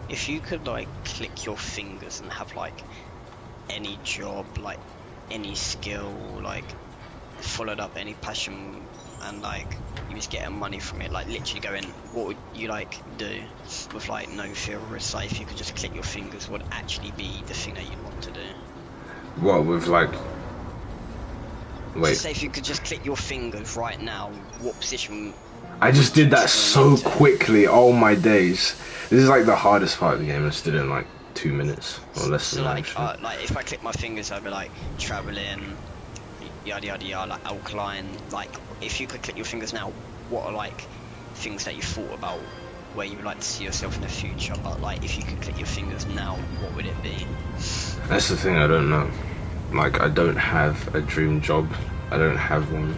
If you could like click your fingers and have like any job, like any skill, like followed up any passion and like you was getting money from it, like literally going, what would you like do with like no fear of risk? Like if you could just click your fingers, what would actually be the thing that you'd want to do? What with like wait. Say if you could just click your fingers right now, what position? I just did that so quickly, oh my days. This is like the hardest part of the game. I just did it in like 2 minutes or less than that. So like if I click my fingers over like traveling, yada yada yada, like alkaline, like if you could click your fingers now, what are like things that you thought about where you would like to see yourself in the future? But like if you could click your fingers now, what would it be? That's the thing, I don't know. Like I don't have a dream job. I don't have one.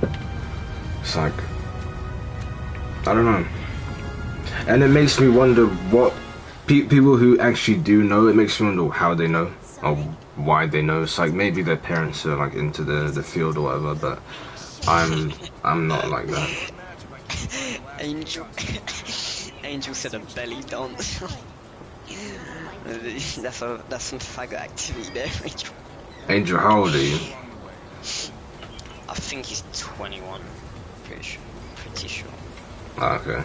It's like I don't know. And it makes me wonder what people who actually do know, it makes me wonder how they know or why they know. It's like maybe their parents are like into the field or whatever, but I'm not like that. Angel said a belly dance. that's some faggot activity there, Angel. Angel, how old are you? I think he's 21. Pretty sure. Oh, okay.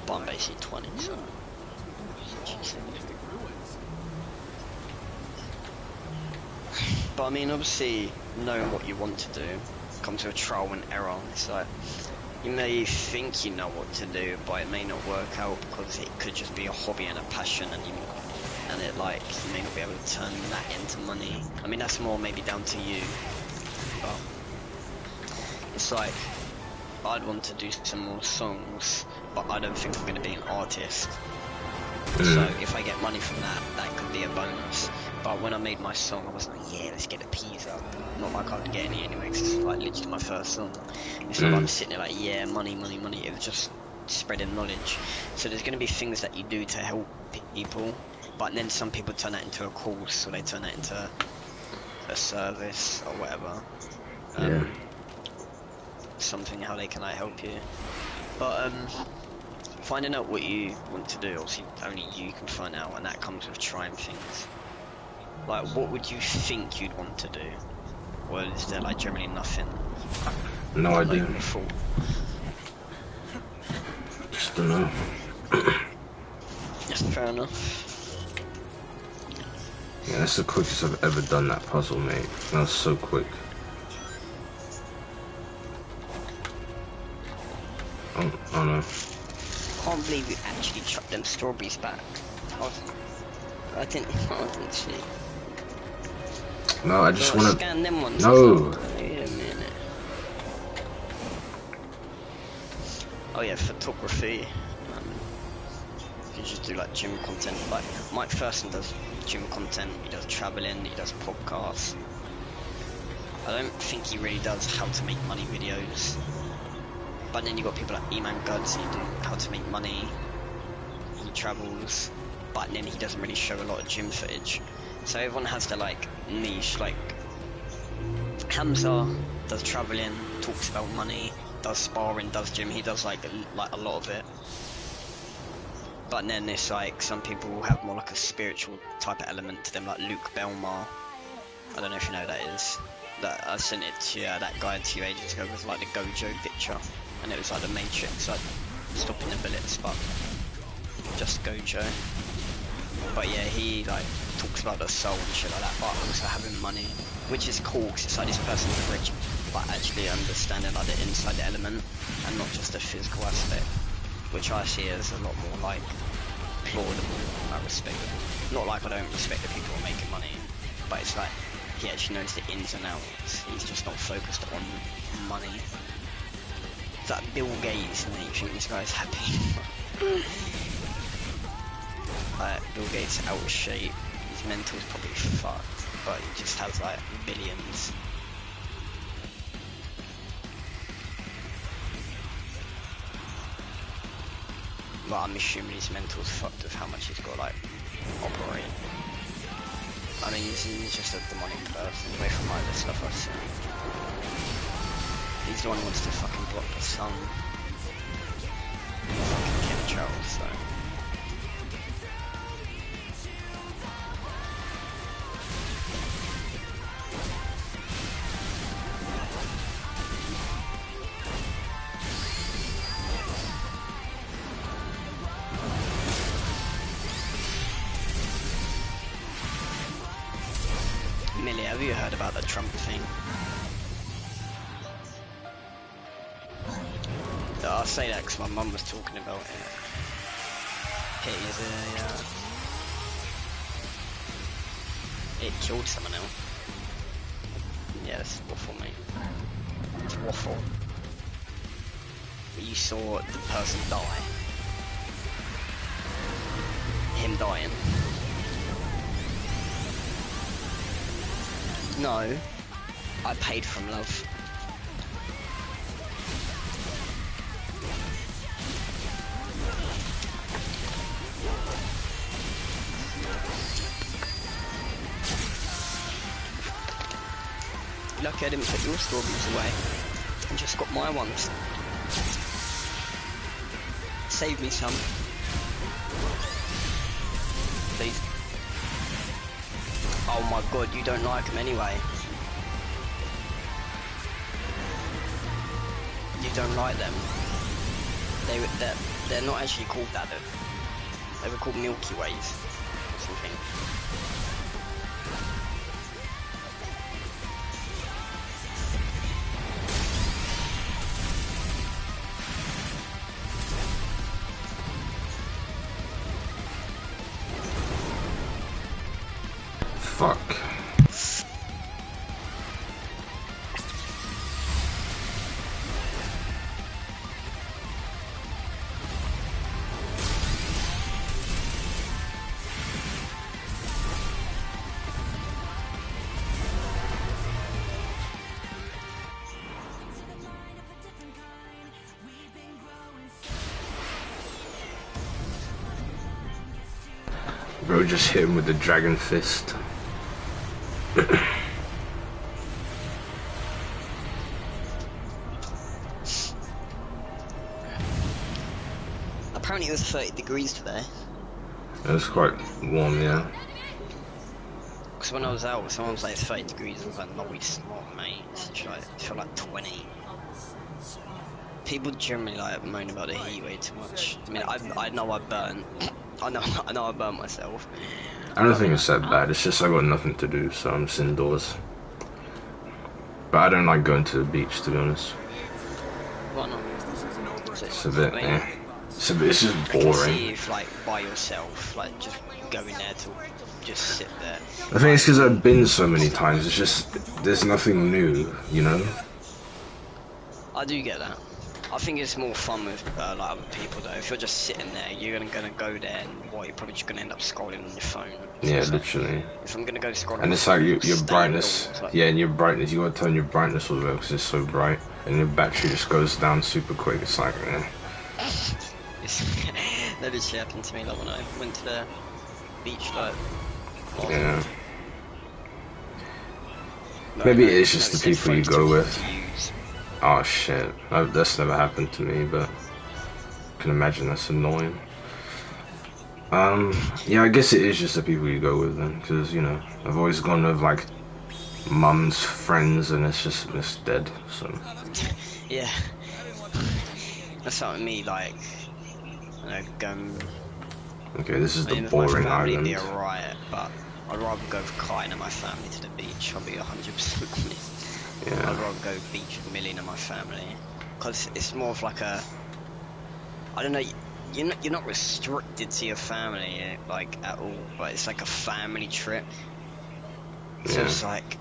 But I'm basically 20, so. But I mean, obviously, knowing what you want to do comes to a trial and error. It's like, You may think you know what to do, but it may not work out because it could just be a hobby and a passion, and you may not be able to turn that into money. I mean, that's more maybe down to you, but it's like, I'd want to do some more songs, but I don't think I'm going to be an artist. So if I get money from that, that could be a bonus. But when I made my song, I was like, yeah, let's get the P's up. Not like I'd get any anyway, 'cause it's like literally my first song. It's not like I'm sitting there like, yeah, money, money, money. It was just spreading knowledge. So there's going to be things that you do to help people, but then some people turn that into a course, or they turn that into a service or whatever. Something how they can like help you. But finding out what you want to do, obviously only you can find out, and that comes with trying things. Like, what would you think you'd want to do? Or is there like generally nothing? No idea. Thought? Just don't know. Yes, fair enough. Yeah, that's the quickest I've ever done that puzzle, mate. That was so quick. Oh no. Can't believe you actually chucked them strawberries back. I didn't see. No, I just want to scan them ones. No. Wait a minute. Oh yeah, photography. You just do like gym content. Like Mike Thurston does gym content. He does traveling. He does podcasts. I don't think he really does how to make money videos. But then you got people like Eman Guds, who do how to make money. He travels, but then he doesn't really show a lot of gym footage. So everyone has their like niche. Like Hamza does traveling, talks about money, does sparring, does gym. He does like a lot of it. But then it's like some people have more like a spiritual type of element to them, like Luke Belmar. I don't know if you know who that is. That I sent it to that guy 2 ages ago with like the Gojo picture. And it was like the Matrix, like stopping the bullets, but just Gojo. But yeah, he like talks about the soul and shit like that, but also having money, which is cool because it's like this person's rich, but actually understanding like the inside element and not just the physical aspect, which I see as a lot more like plausible. I respect it. Not like I don't respect the people who are making money, but it's like he actually knows the ins and outs. He's just not focused on money. It's like Bill Gates, and you think this guy's happy. Like Bill Gates out of shape, his mental's probably fucked, but he just has like billions. But I'm assuming his mental's fucked with how much he's got like operate. I mean, he's just a demonic person, away from like the stuff I've seen. He's the one who wants to fucking block the sun. Fucking chemtrails, so. Millie, have you heard about the Trump thing? I'll say that because my mum was talking about it. It killed someone else. Yeah, it's waffle, mate. It's waffle. But you saw the person die. Him dying. No, I paid from love. Lucky I didn't put your strawberries away and just got my ones. Save me some. Please. Oh my god, you don't like them anyway. You don't like them. They're not actually called that though. They were called Milky Ways or something. Fuck. Bro just hit him with the dragon fist. Apparently it was 30 degrees today. It was quite warm, yeah. Because when I was out, someone was like 30 degrees. I was like, no, it's not, mate. It's like 20. People generally like moan about the heat way too much. I mean, I know I burnt. I know I burnt myself. I don't think it's that bad. It's just I got nothing to do, so I'm just indoors. But I don't like going to the beach, to be honest. Why not? It's a bit, eh. It's just I can boring. see if like by yourself, like just going there to just sit there. I think it's because I've been so many times. It's just there's nothing new, you know. I do get that. I think it's more fun with like other people though. If you're just sitting there, you're gonna go there and what? You're probably just gonna end up scrolling on your phone. Yeah, So, literally. if I'm gonna go scrolling, And on it's my like phone, your stay brightness. indoors, like- Yeah, and your brightness. You gotta turn your brightness all the way because it's so bright, and your battery just goes down super quick. It's like, eh. That literally happened to me like when I went to the beach like. Yeah. No, Maybe no, it's just no, the it said people you phones go to with. use. Oh shit, that's never happened to me, but I can imagine that's annoying. Yeah, I guess it is just the people you go with then, because, you know, I've always gone with, like, mum's friends, and it's dead, so. Yeah. That's something me like, you know, going. Okay, this is I the mean, with my boring family, it'd be island. alright, but I'd rather go with Kai and my family to the beach. I'll be 100% honest. I'd Yeah. rather go beach with Millie and my family, because it's more of like a. I don't know. You're not restricted to your family like at all, but it's like a family trip. So Yeah. it's like